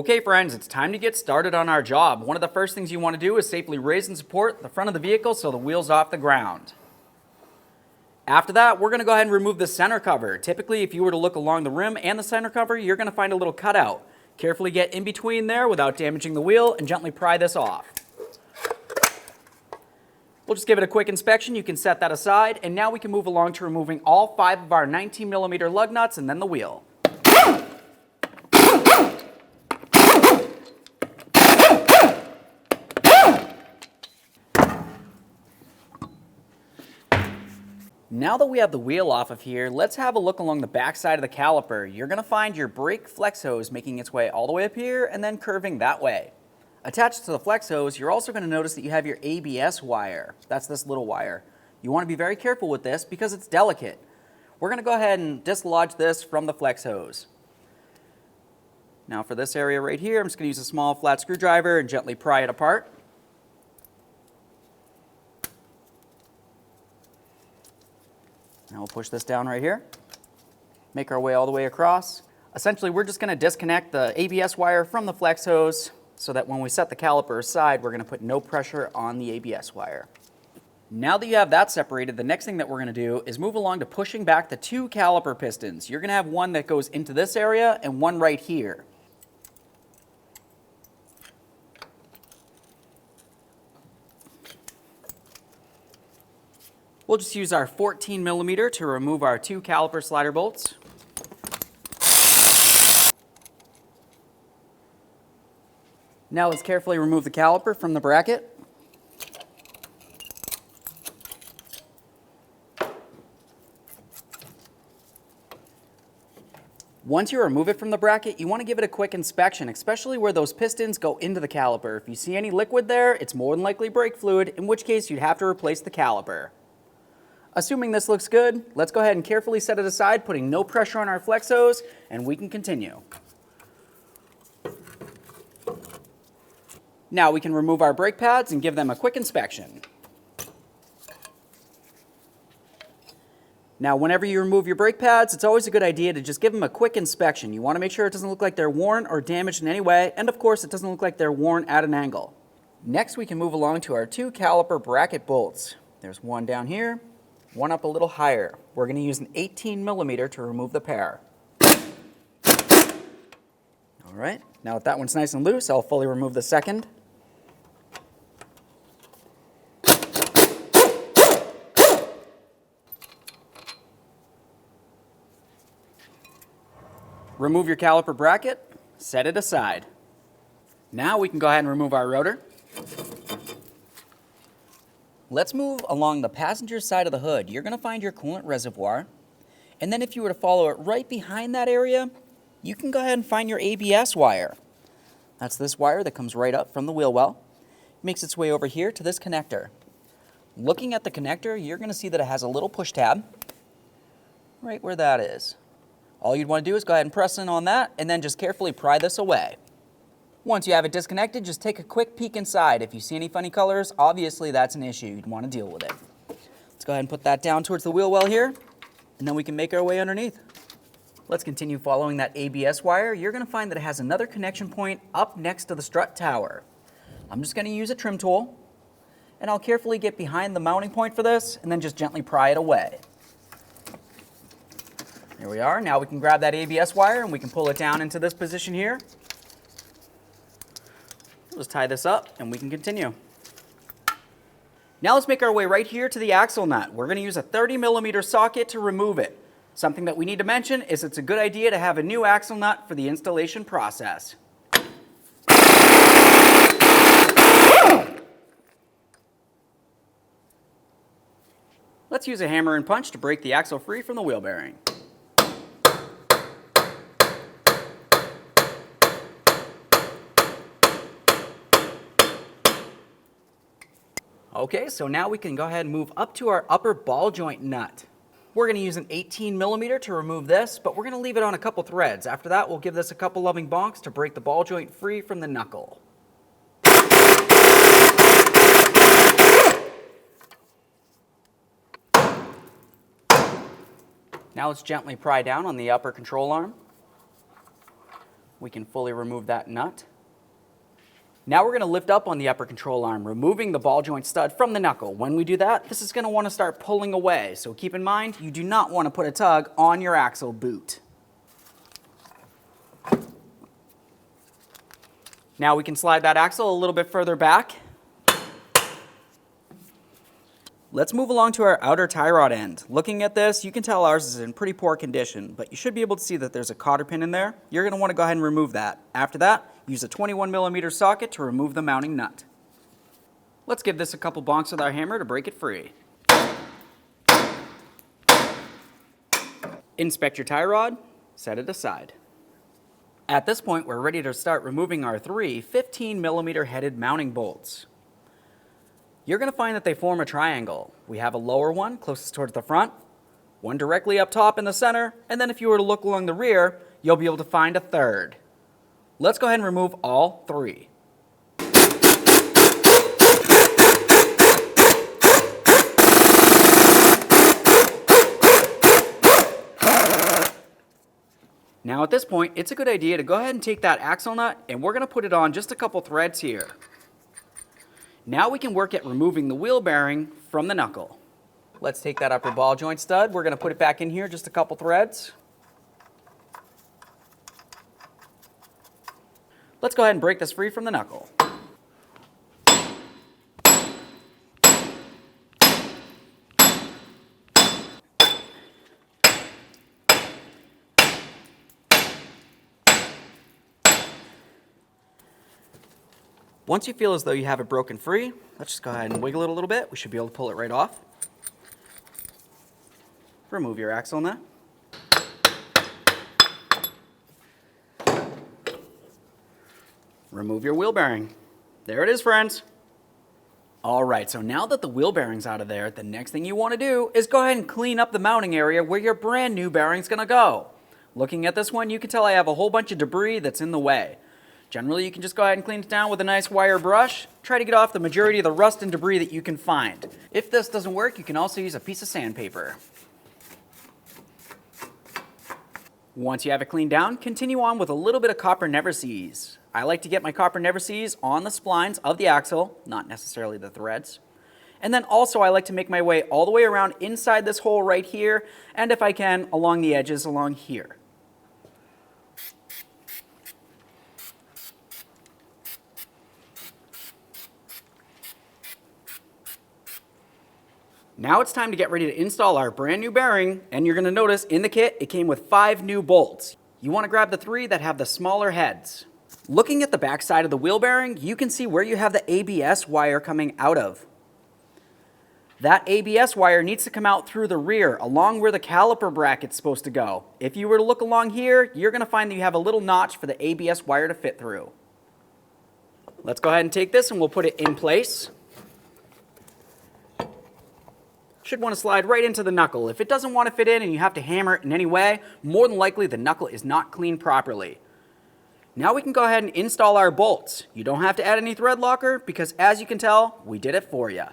Okay friends, it's time to get started on our job. One of the first things you want to do is safely raise and support the front of the vehicle so the wheel's off the ground. After that, we're going to go ahead and remove the center cover. Typically, if you were to look along the rim and the center cover, you're going to find a little cutout. Carefully get in between there without damaging the wheel and gently pry this off. We'll just give it a quick inspection. You can set that aside, and now we can move along to removing all 5 of our 19mm lug nuts and then the wheel. Now that we have the wheel off of here, let's have a look along the back side of the caliper. You're going to find your brake flex hose making its way all the way up here and then curving that way. Attached to the flex hose, you're also going to notice that you have your ABS wire. That's this little wire. You want to be very careful with this because it's delicate. We're going to go ahead and dislodge this from the flex hose. Now for this area right here, I'm just going to use a small flat screwdriver and gently pry it apart. Now we'll push this down right here, make our way all the way across. Essentially, we're just going to disconnect the ABS wire from the flex hose so that when we set the caliper aside, we're going to put no pressure on the ABS wire. Now that you have that separated, the next thing that we're going to do is move along to pushing back the 2 caliper pistons. You're going to have one that goes into this area and one right here. We'll just use our 14mm to remove our 2 caliper slider bolts. Now let's carefully remove the caliper from the bracket. Once you remove it from the bracket, you want to give it a quick inspection, especially where those pistons go into the caliper. If you see any liquid there, it's more than likely brake fluid, in which case you'd have to replace the caliper. Assuming this looks good, let's go ahead and carefully set it aside, putting no pressure on our flex hose, and we can continue. Now we can remove our brake pads and give them a quick inspection. Now whenever you remove your brake pads, it's always a good idea to just give them a quick inspection. You want to make sure it doesn't look like they're worn or damaged in any way, and of course it doesn't look like they're worn at an angle. Next we can move along to our 2 caliper bracket bolts. There's one down here, one up a little higher. We're going to use an 18mm to remove the pair. All right, now that one's nice and loose, I'll fully remove the second. Remove your caliper bracket, set it aside. Now we can go ahead and remove our rotor. Let's move along the passenger side of the hood. You're going to find your coolant reservoir, and then if you were to follow it right behind that area, you can go ahead and find your ABS wire. That's this wire that comes right up from the wheel well. It makes its way over here to this connector. Looking at the connector, you're going to see that it has a little push tab right where that is. All you'd want to do is go ahead and press in on that and then just carefully pry this away. Once you have it disconnected, just take a quick peek inside. If you see any funny colors, obviously that's an issue. You'd want to deal with it. Let's go ahead and put that down towards the wheel well here, and then we can make our way underneath. Let's continue following that ABS wire. You're going to find that it has another connection point up next to the strut tower. I'm just going to use a trim tool, and I'll carefully get behind the mounting point for this and then just gently pry it away. Here we are. Now we can grab that ABS wire and we can pull it down into this position here. We'll just tie this up and we can continue. Now let's make our way right here to the axle nut. We're going to use a 30mm socket to remove it. Something that we need to mention is it's a good idea to have a new axle nut for the installation process. Let's use a hammer and punch to break the axle free from the wheel bearing. Okay, so now we can go ahead and move up to our upper ball joint nut. We're going to use an 18mm to remove this, but we're going to leave it on a couple threads. After that, we'll give this a couple loving bonks to break the ball joint free from the knuckle. Now let's gently pry down on the upper control arm. we can fully remove that nut. Now we're going to lift up on the upper control arm, removing the ball joint stud from the knuckle. When we do that, this is going to want to start pulling away. So keep in mind, you do not want to put a tug on your axle boot. Now we can slide that axle a little bit further back. Let's move along to our outer tie rod end. Looking at this, you can tell ours is in pretty poor condition, but you should be able to see that there's a cotter pin in there. You're going to want to go ahead and remove that. After that, use a 21mm socket to remove the mounting nut. Let's give this a couple bonks with our hammer to break it free. Inspect your tie rod, set it aside. At this point, we're ready to start removing our three 15mm headed mounting bolts. You're going to find that they form a triangle. We have a lower one closest towards the front, one directly up top in the center, and then if you were to look along the rear, you'll be able to find a third. Let's go ahead and remove all three. Now at this point, it's a good idea to go ahead and take that axle nut, and we're going to put it on just a couple threads here. Now we can work at removing the wheel bearing from the knuckle. Let's take that upper ball joint stud. We're going to put it back in here, just a couple threads. Let's go ahead and break this free from the knuckle. Once you feel as though you have it broken free, let's just go ahead and wiggle it a little bit. We should be able to pull it right off. Remove your axle nut. Remove your wheel bearing. There it is, friends. All right, so now that the wheel bearing's out of there, the next thing you want to do is go ahead and clean up the mounting area where your brand new bearing's going to go. Looking at this one, you can tell I have a whole bunch of debris that's in the way. Generally, you can just go ahead and clean it down with a nice wire brush. Try to get off the majority of the rust and debris that you can find. If this doesn't work, you can also use a piece of sandpaper. Once you have it cleaned down, continue on with a little bit of copper never seize. I like to get my copper never seize on the splines of the axle, not necessarily the threads. And then also I like to make my way all the way around inside this hole right here, and if I can, along the edges along here. Now it's time to get ready to install our brand new bearing, and you're going to notice in the kit it came with 5 new bolts. You want to grab the 3 that have the smaller heads. Looking at the back side of the wheel bearing, you can see where you have the ABS wire coming out of. That ABS wire needs to come out through the rear, along where the caliper bracket's supposed to go. If you were to look along here, you're going to find that you have a little notch for the ABS wire to fit through. Let's go ahead and take this and we'll put it in place. Should want to slide right into the knuckle. If it doesn't want to fit in and you have to hammer it in any way, more than likely the knuckle is not cleaned properly. Now we can go ahead and install our bolts. You don't have to add any thread locker because, as you can tell, we did it for you.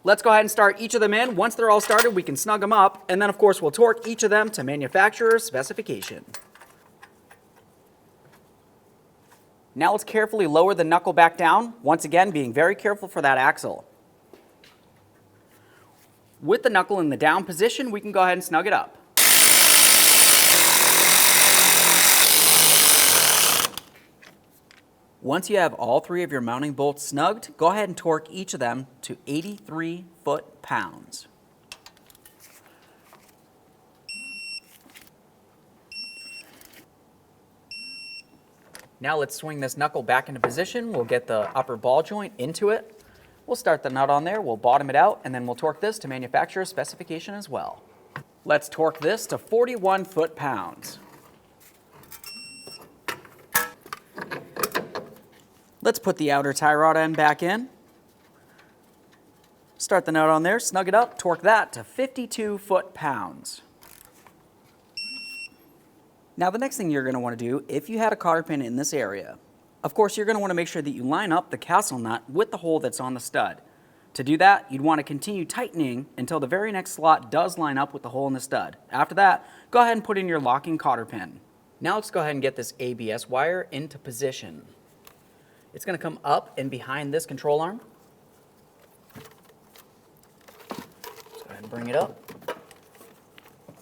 Let's go ahead and start each of them in. Once they're all started, we can snug them up, and then of course we'll torque each of them to manufacturer's specification. Now let's carefully lower the knuckle back down, once again being very careful for that axle. With the knuckle in the down position, we can go ahead and snug it up. Once you have all 3 of your mounting bolts snugged, go ahead and torque each of them to 83 foot-pounds. Now let's swing this knuckle back into position. We'll get the upper ball joint into it. We'll start the nut on there, we'll bottom it out, and then we'll torque this to manufacturer's specification as well. Let's torque this to 41 foot-pounds. Let's put the outer tie rod end back in. Start the nut on there, snug it up, torque that to 52 foot-pounds. Now the next thing you're going to want to do, if you had a cotter pin in this area, of course you're going to want to make sure that you line up the castle nut with the hole that's on the stud. To do that, you'd want to continue tightening until the very next slot does line up with the hole in the stud. After that, go ahead and put in your locking cotter pin. Now let's go ahead and get this ABS wire into position. It's going to come up and behind this control arm. Let's go ahead and bring it up.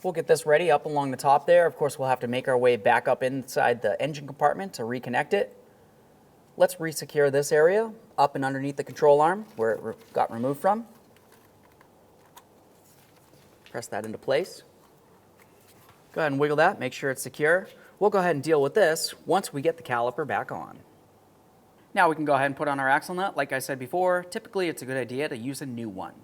We'll get this ready up along the top there. Of course, we'll have to make our way back up inside the engine compartment to reconnect it. Let's re-secure this area up and underneath the control arm where it got removed from. Press that into place. Go ahead and wiggle that, make sure it's secure. We'll go ahead and deal with this once we get the caliper back on. Now we can go ahead and put on our axle nut. Like I said before, typically it's a good idea to use a new one.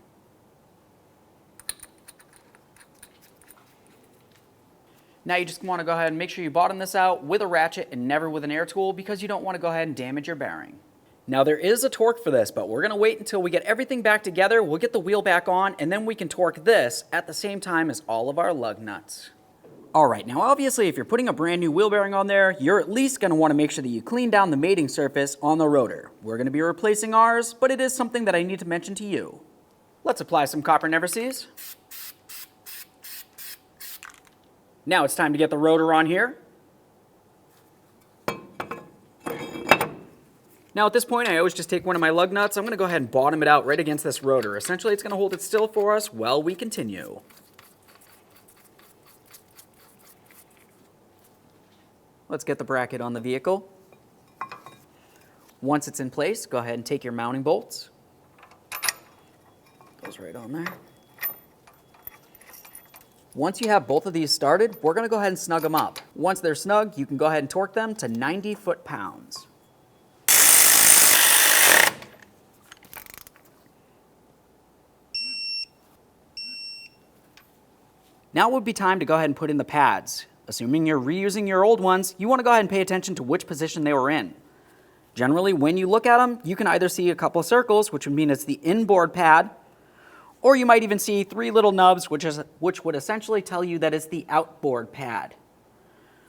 Now you just want to go ahead and make sure you bottom this out with a ratchet and never with an air tool because you don't want to go ahead and damage your bearing. Now there is a torque for this, but we're going to wait until we get everything back together. We'll get the wheel back on and then we can torque this at the same time as all of our lug nuts. Alright, now obviously if you're putting a brand new wheel bearing on there, you're at least going to want to make sure that you clean down the mating surface on the rotor. We're going to be replacing ours, but it is something that I need to mention to you. Let's apply some copper never sees. Now it's time to get the rotor on here. Now at this point I always just take one of my lug nuts. I'm going to go ahead and bottom it out right against this rotor. Essentially it's going to hold it still for us while we continue. Let's get the bracket on the vehicle. Once it's in place, go ahead and take your mounting bolts. Goes right on there. Once you have both of these started, we're going to go ahead and snug them up. Once they're snug, you can go ahead and torque them to 90 foot-pounds. Now would be time to go ahead and put in the pads. Assuming you're reusing your old ones, you want to go ahead and pay attention to which position they were in. Generally, when you look at them, you can either see a couple of circles, which would mean it's the inboard pad, or you might even see 3 little nubs, which would essentially tell you that it's the outboard pad.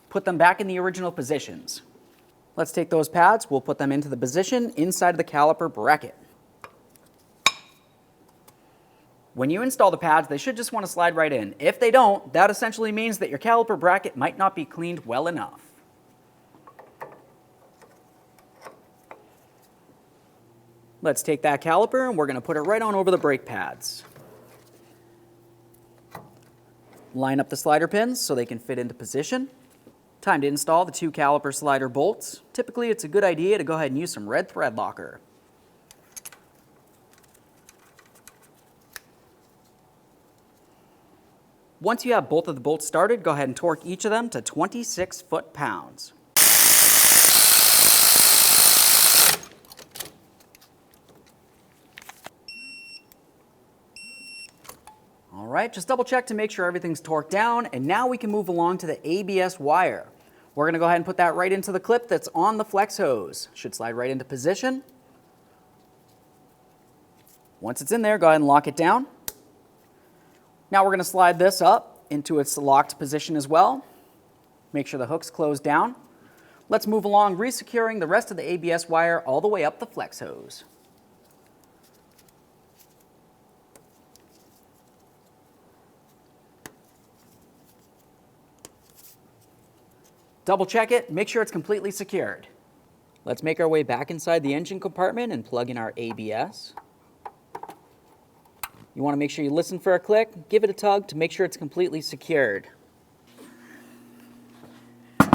Put them back in the original positions. Let's take those pads, we'll put them into the position inside of the caliper bracket. When you install the pads, they should just want to slide right in. If they don't, that essentially means that your caliper bracket might not be cleaned well enough. Let's take that caliper and we're going to put it right on over the brake pads. Line up the slider pins so they can fit into position. Time to install the 2 caliper slider bolts. Typically it's a good idea to go ahead and use some red thread locker. Once you have both of the bolts started, go ahead and torque each of them to 26 foot-pounds. Alright, just double check to make sure everything's torqued down, and now we can move along to the ABS wire. We're going to go ahead and put that right into the clip that's on the flex hose. Should slide right into position. Once it's in there, go ahead and lock it down. Now we're going to slide this up into its locked position as well. Make sure the hook's closed down. Let's move along, re-securing the rest of the ABS wire all the way up the flex hose. Double check it, make sure it's completely secured. Let's make our way back inside the engine compartment and plug in our ABS. You want to make sure you listen for a click, give it a tug to make sure it's completely secured.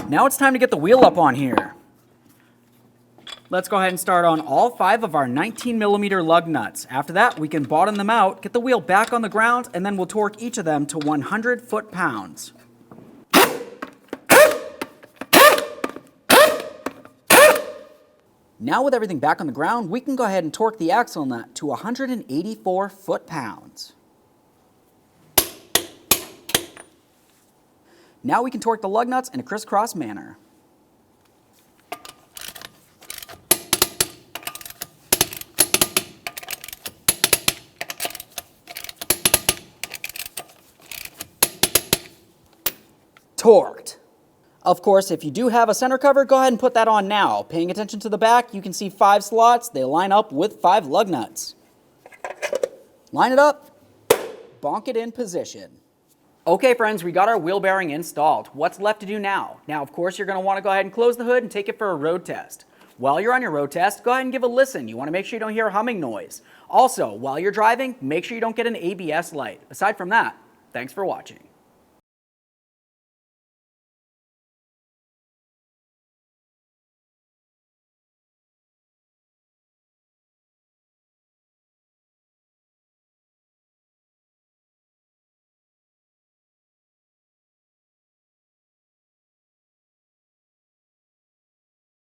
Now it's time to get the wheel up on here. Let's go ahead and start on all 5 of our 19mm lug nuts. After that, we can bottom them out, get the wheel back on the ground, and then we'll torque each of them to 100 foot-pounds. Now with everything back on the ground, we can go ahead and torque the axle nut to 184 foot-pounds. Now we can torque the lug nuts in a crisscross manner. Torqued. Of course, if you do have a center cover, go ahead and put that on now. Paying attention to the back, you can see 5 slots. They line up with 5 lug nuts. Line it up, bonk it in position. Okay friends, we got our wheel bearing installed. What's left to do now? Now of course you're going to want to go ahead and close the hood and take it for a road test. While you're on your road test, go ahead and give a listen. You want to make sure you don't hear a humming noise. Also, while you're driving, make sure you don't get an ABS light. Aside from that, thanks for watching.